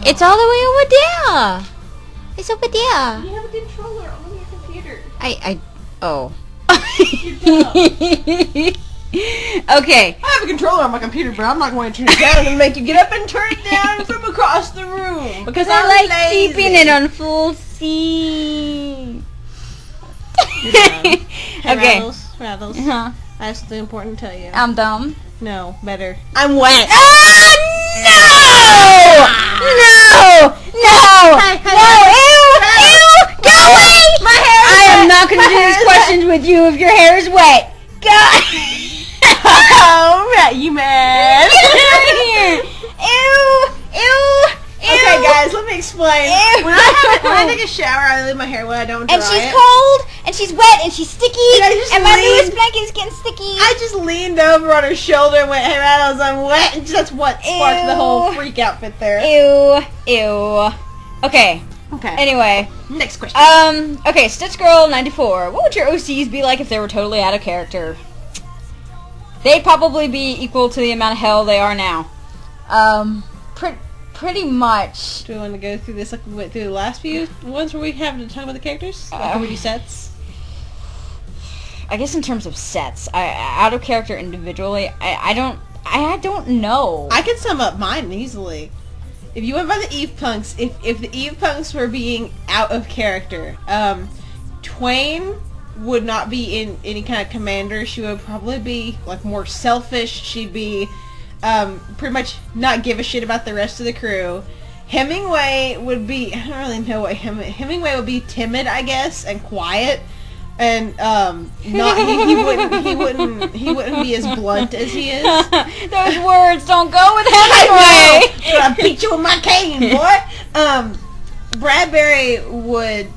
It's all the way over there. It's over there. You have a controller on your computer. Oh. You're dumb. Okay. I have a controller on my computer, but I'm not going to turn it down and make you get up and turn it down from across the room. Because I like keeping it on full C. Hey, Okay. Rattles. Uh-huh. I have something important to tell you. I'm dumb. No, better. I'm wet. Ah, no! No! Hey, No! Ew! Go away! My hair is I am wet. not going to My do hair these is questions with you if your hair is wet. Go! Oh, you mad? Get out of here! Ew! Ew! Okay, guys, let me explain. Ew. When I take a shower, I leave my hair wet. I don't dry And she's it. cold, and she's wet, and she's sticky, And I just and my leaned- newest blanket is getting sticky. I just leaned over on her shoulder and went, "Hey, Rattles, I'm wet." And that's what sparked the whole Ew. freak outfit there. Ew. Ew. Okay. Okay. Anyway. Next question. Okay, Stitch Girl 94. What would your OCs be like if they were totally out of character? They'd probably be equal to the amount of hell they are now. Pretty much. Do we want to go through this like we went through the last few ones where we have to talk about the characters? Like how we do sets? I guess in terms of sets, out of character individually, I don't know. I can sum up mine easily. If you went by the Eve Punks, if the Eve Punks were being out of character, Twain would not be in any kind of commander. She would probably be like more selfish. She'd be pretty much not give a shit about the rest of the crew. Hemingway would be, I don't really know what Hemingway would be timid, I guess, and quiet. And not he wouldn't be as blunt as he is. Those words don't go with Hemingway. I beat you with my cane, boy. Bradbury would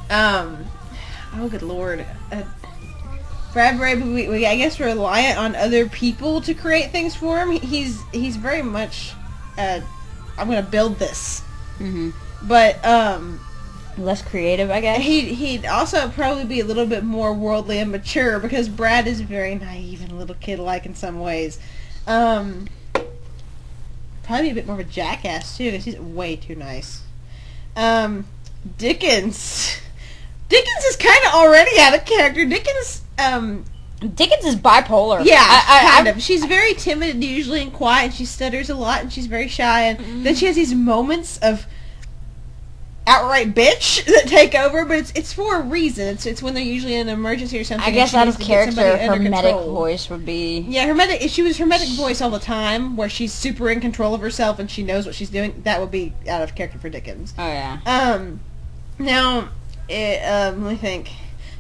oh good lord. Bradbury would be, I guess, reliant on other people to create things for him. He's very much I'm gonna build this. But less creative, I guess. He'd also probably be a little bit more worldly and mature because Brad is very naive and a little kid-like in some ways. Probably a bit more of a jackass too because he's way too nice. Dickens is kind of already out of character. Dickens is bipolar. Yeah, kind of. She's very timid usually and quiet, and she stutters a lot, and she's very shy, and then she has these moments of outright bitch that take over, but it's for a reason. It's when they're usually in an emergency or something. I guess out of character, her medic voice would be... Yeah, she was her medic voice all the time, where she's super in control of herself and she knows what she's doing. That would be out of character for Dickens. Oh, yeah. Now, let me think.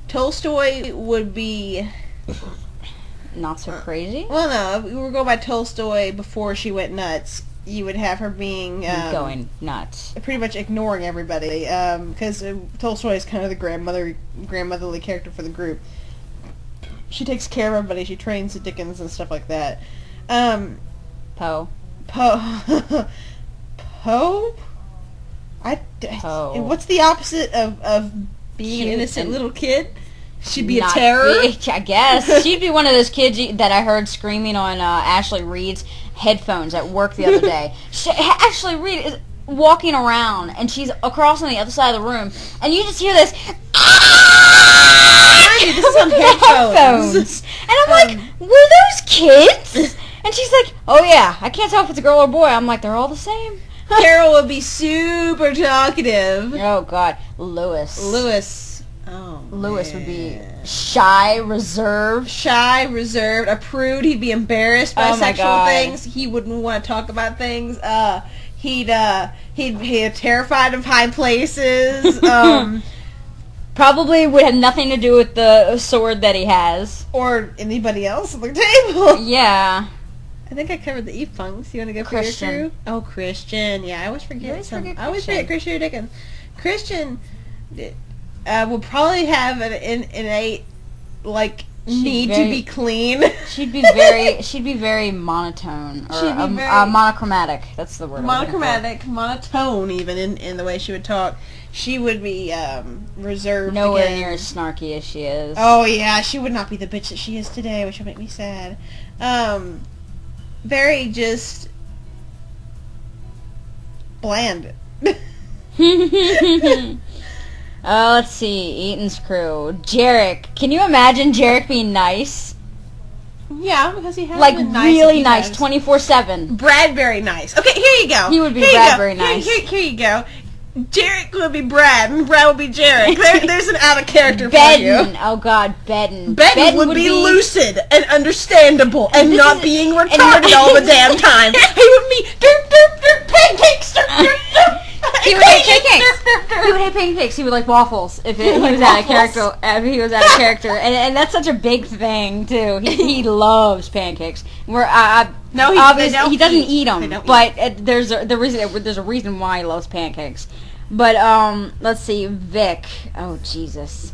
Tolstoy would be... Not so crazy? Well, no, we were going by Tolstoy before she went nuts. You would have her being... going nuts. Pretty much ignoring everybody, because Tolstoy is kind of the grandmotherly character for the group. She takes care of everybody, she trains the Dickens and stuff like that. Poe. Poe? Poe? What's the opposite of being an innocent little kid? She'd be a terror? I guess. She'd be one of those kids that I heard screaming on Ashley Reed's headphones at work the other day. Ashley Reed is walking around, and she's across on the other side of the room, and you just hear this... This is on headphones. And I'm like, were those kids? And she's like, oh yeah, I can't tell if it's a girl or a boy. I'm like, they're all the same. Carol would be super talkative. Oh god. Lewis Lewis would be shy, reserved. A prude. He'd be embarrassed by sexual things. He wouldn't want to talk about things. He'd be terrified of high places. Probably would have nothing to do with the sword that he has. Or anybody else at the table. Yeah. I think I covered the Eve Punks. You want to go for Christian. your crew? Oh, Christian. Yeah, I always forget I always forget Christian or Dickens. Christian will probably have an innate, need to be clean. She'd be very monotone. Or monochromatic. That's the word. Monochromatic, monotone even in the way she would talk. She would be reserved. Nowhere near as snarky as she is. Oh yeah, she would not be the bitch that she is today, which will make me sad. Very just bland. Let's see. Eaton's crew. Jarek. Can you imagine Jarek being nice? Yeah, because he has Like, been nice really nice, 24/7. Bradbury nice. Okay, here you go. He would be Here you Bradbury go. nice. Here you go. Jarek would be Brad, and Brad would be Jarek. There's an out of character for Bedden. you. Oh, God, Bedden. Bedden would be lucid and understandable and not being retarded all the damn time. He would be pancakes. He would hate pancakes. He would hate pancakes. He would like waffles if he was out of character. If he was out of character, and that's such a big thing too. He loves pancakes. No, he doesn't eat them, but there's a reason why he loves pancakes. But let's see, Vic. Oh Jesus,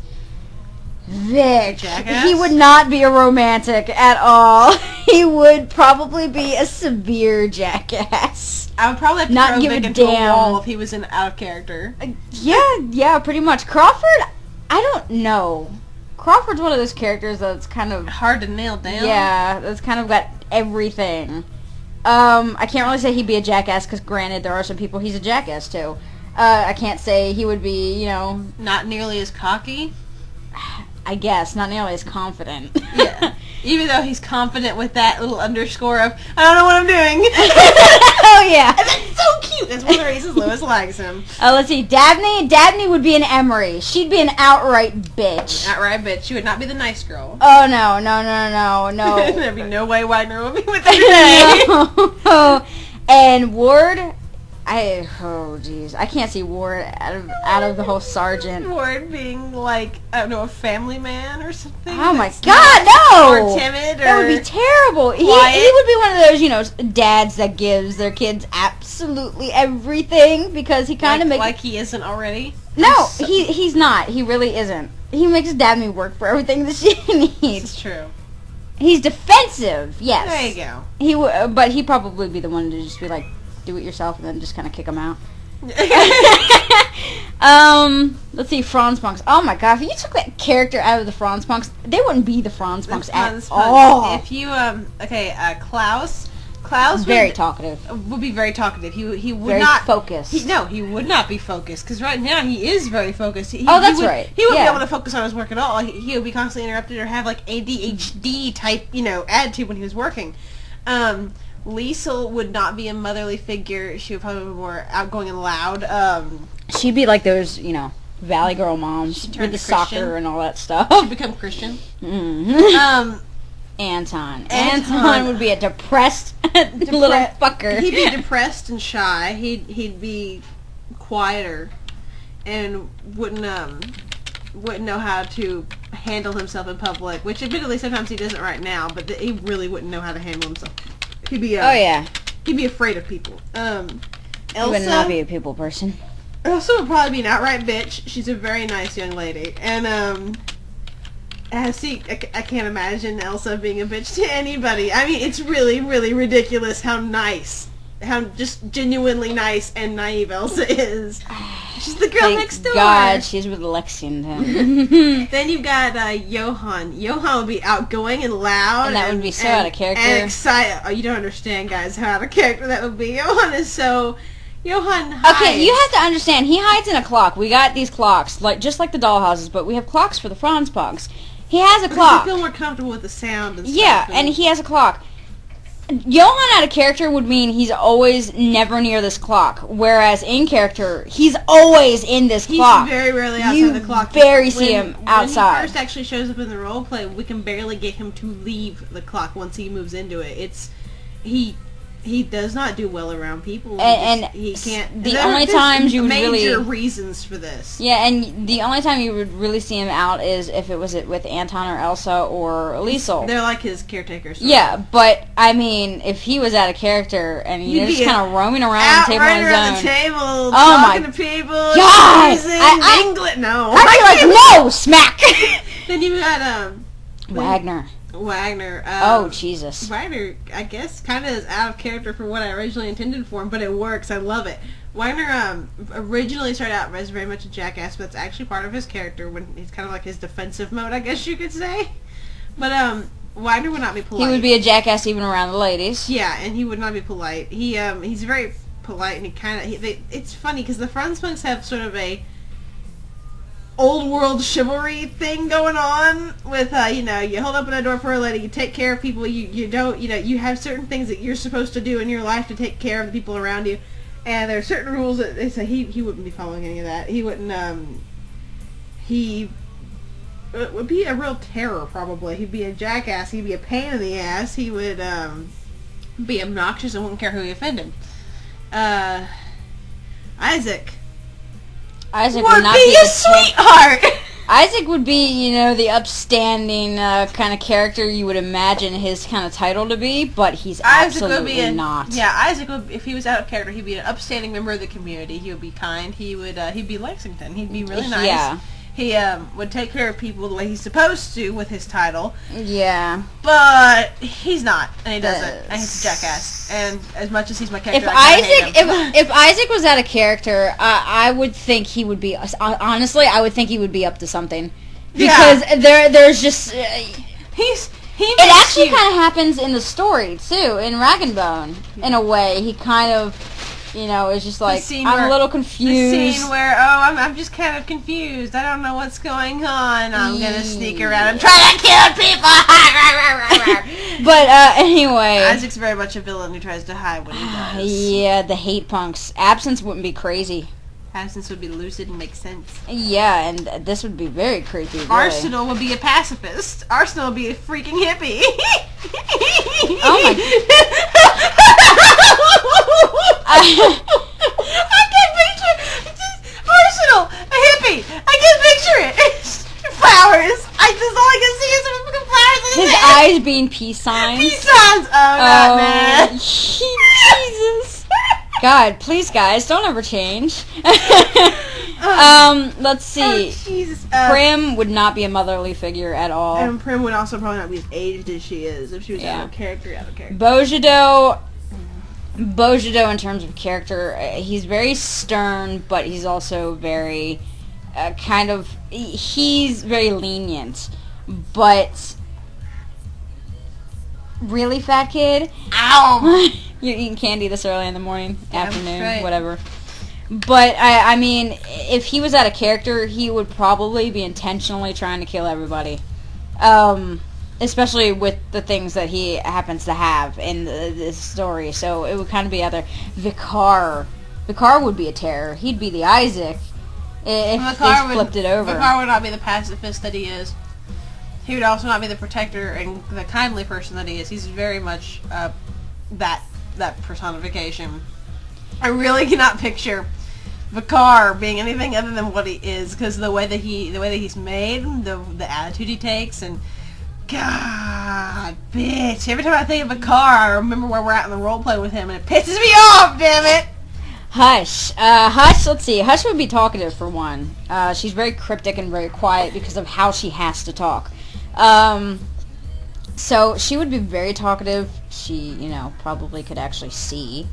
Vic. Jackass? He would not be a romantic at all. He would probably be a severe jackass. I would probably have to Not throw give Vic a into a damn. wall if he was in out of character. Yeah, pretty much. Crawford, I don't know. Crawford's one of those characters that's kind of Hard to nail down. yeah, that's kind of got everything. I can't really say he'd be a jackass because, granted, there are some people he's a jackass to. I can't say he would be, Not nearly as cocky. I guess not nearly as confident. Yeah. Even though he's confident with that little underscore of, I don't know what I'm doing. Oh yeah. And that's so cute. That's one of the reasons Lois likes him. Let's see. Dabney. Dabney would be an Emery. She'd be an outright bitch. Outright bitch. She would not be the nice girl. Oh no. There'd be no way Wagner would be with her today. No. And Ward, oh jeez, I can't see Ward out of the whole sergeant. Ward being like, I don't know, a family man or something. Oh my God, no! Or timid, or that would be terrible. He would be one of those, dads that gives their kids absolutely everything because he kind of makes like he isn't already. No, he's not. He really isn't. He makes Dabney work for everything that she needs. It's true. He's defensive, yes. There you go. But he'd probably be the one to just be like, do it yourself, and then just kind of kick him out. Let's see, Franz Punks. Oh my God, if you took that character out of the Franz Punks, they wouldn't be the Franz Punks at all. If you Klaus very talkative. Would be very talkative. He would very not focused. He would not be focused because right now he is very focused. That's right. He wouldn't be able to focus on his work at all. He would be constantly interrupted or have like ADHD type attitude when he was working. Liesel would not be a motherly figure. She would probably be more outgoing and loud. She'd be like those, Valley Girl moms with the soccer and all that stuff. She'd become Christian. Mm-hmm. Anton would be a depressed little fucker. He'd be depressed and shy. He'd be quieter and wouldn't know how to handle himself in public. Which, admittedly, sometimes he doesn't right now. But he really wouldn't know how to handle himself. He'd be he'd be afraid of people. Elsa would not be a people person. Elsa would probably be an outright bitch. She's a very nice young lady, and I can't imagine Elsa being a bitch to anybody. I mean, it's really, really ridiculous how just genuinely nice and naive Elsa is. She's the girl next door. God, she's with Lexington. Then you've got Johan. Johan would be outgoing and loud. And that would be so out of character. And excited. Oh, you don't understand, guys, how out of character that would be. Johan hides. Okay, you have to understand, he hides in a clock. We got these clocks, just like the dollhouses, but we have clocks for the Franz Punks. He has a clock. I feel more comfortable with the sound and stuff. Yeah, and he has a clock. Johan out of character would mean he's always never near this clock, whereas in character, he's always in this clock. He's very rarely outside the clock. You barely see him outside. When he first actually shows up in the role play, we can barely get him to leave the clock once he moves into it. He does not do well around people. He can't. The only times you would major reasons for this. Yeah, and the only time you would really see him out is if it was with Anton or Elsa or Liesel. They're like his caretakers. Yeah, but I mean, if he was out of character and just kind of roaming around the table on his own, the table, talking to people, God, English. No, I'd be like, no, smack. Then you got Wagner. Oh, Jesus. Wagner, I guess, kind of is out of character for what I originally intended for him, but it works. I love it. Wagner originally started out as very much a jackass, but it's actually part of his character when he's kind of like his defensive mode, I guess you could say. But Wagner would not be polite. He would be a jackass even around the ladies. Yeah, and he would not be polite. He's very polite, and he kind of... It's funny, because the Frunspunks have sort of a old world chivalry thing going on with, you know, you hold open a door for a lady, you take care of people, you don't, you know, you have certain things that you're supposed to do in your life to take care of the people around you, and there are certain rules that they say he wouldn't be following any of that. He wouldn't, he would be a real terror, probably. He'd be a jackass, he'd be a pain in the ass, he would, be obnoxious and wouldn't care who he offended. Isaac would not be a sweetheart. Isaac would be, you know, the upstanding kind of character you would imagine his kind of title to be, but he's absolutely not. Yeah, Isaac would, if he was out of character, he'd be an upstanding member of the community. He would be kind. He'd be Lexington. He'd be really nice. Yeah. He would take care of people the way he's supposed to with his title. Yeah. But he's not, and he doesn't. And he's a jackass. And as much as he's my character, if Isaac was out of character, I would think he would be. Honestly, I would think he would be up to something, because there's just it actually kind of happens in the story too, in RagNBone. In a way, he kind of, you know, it's just like, I'm a little confused. The scene where, I'm just kind of confused. I don't know what's going on. I'm going to sneak around and try to kill people. But anyway. Isaac's very much a villain who tries to hide what he does. Yeah, the hate punks. Absence wouldn't be crazy. Absence would be lucid and make sense. Yeah, and this would be very creepy. Really. Arsenal would be a pacifist. Arsenal would be a freaking hippie. Oh my. I can't picture Arsenal, a hippie. I can't picture it. Flowers. All I can see is some flowers. His eyes being peace signs. Peace signs. Oh, man. Jesus. God, please, guys, don't ever change. Let's see. Jesus. Prim would not be a motherly figure at all. And Prim would also probably not be as aged as she is if she was out of character. Bojido, in terms of character, he's very stern, but he's also very he's very lenient. But really, fat kid? Ow! You're eating candy this early in the morning, afternoon, right. Whatever. But, I mean, if he was out of character, he would probably be intentionally trying to kill everybody. Especially with the things that he happens to have in this story. So it would kind of be either Vicar. Vicar would be a terror. He'd be the Isaac if they flipped it over. Vicar would not be the pacifist that he is. He would also not be the protector and the kindly person that he is. He's very much that personification. I really cannot picture Vicar being anything other than what he is, because the way that he's made, the attitude he takes, and God, bitch. Every time I think of Vicar, I remember where we're at in the roleplay with him, and it pisses me off, damn it! Hush. Hush, let's see. Hush would be talkative, for one. She's very cryptic and very quiet because of how she has to talk. So she would be very talkative. She, you know, probably could actually see.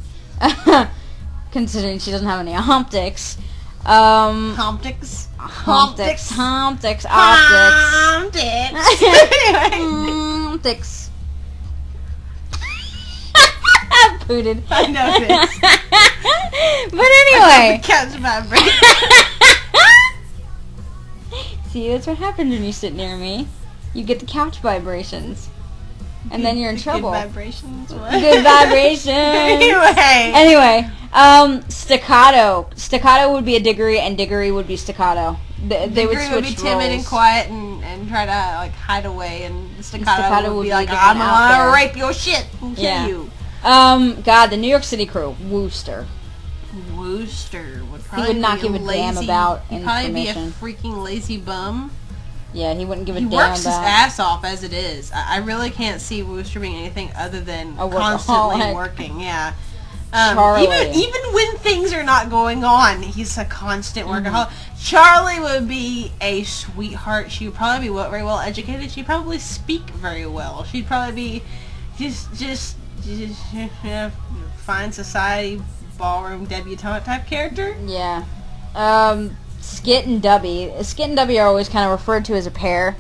Considering she doesn't have any optics. Optics. Optics. Optics. Booted. I know this. But anyway. Couch vibrating. See, that's what happens when you sit near me. You get the couch vibrations. And then you're in trouble. Good vibrations? What? Good vibrations. Anyway, staccato. Staccato would be a Diggory, and Diggory would be staccato. They would switch would be timid roles. and quiet and try to like hide away, and staccato would be like, I'm gonna rape your shit and kill you. God, the New York City crew, Wooster would probably He would not give a damn about He'd information. probably be a freaking lazy bum. Yeah, he wouldn't give a damn about. He works his ass off as it is. I really can't see Wooster being anything other than constantly working. Yeah. Charlie. Even when things are not going on, he's a constant workaholic. Charlie would be a sweetheart. She would probably be very well educated. She'd probably speak very well. She'd probably be just fine society, ballroom debutante type character. Yeah. Skit and Dubby. Skit and Dubby are always kind of referred to as a pair.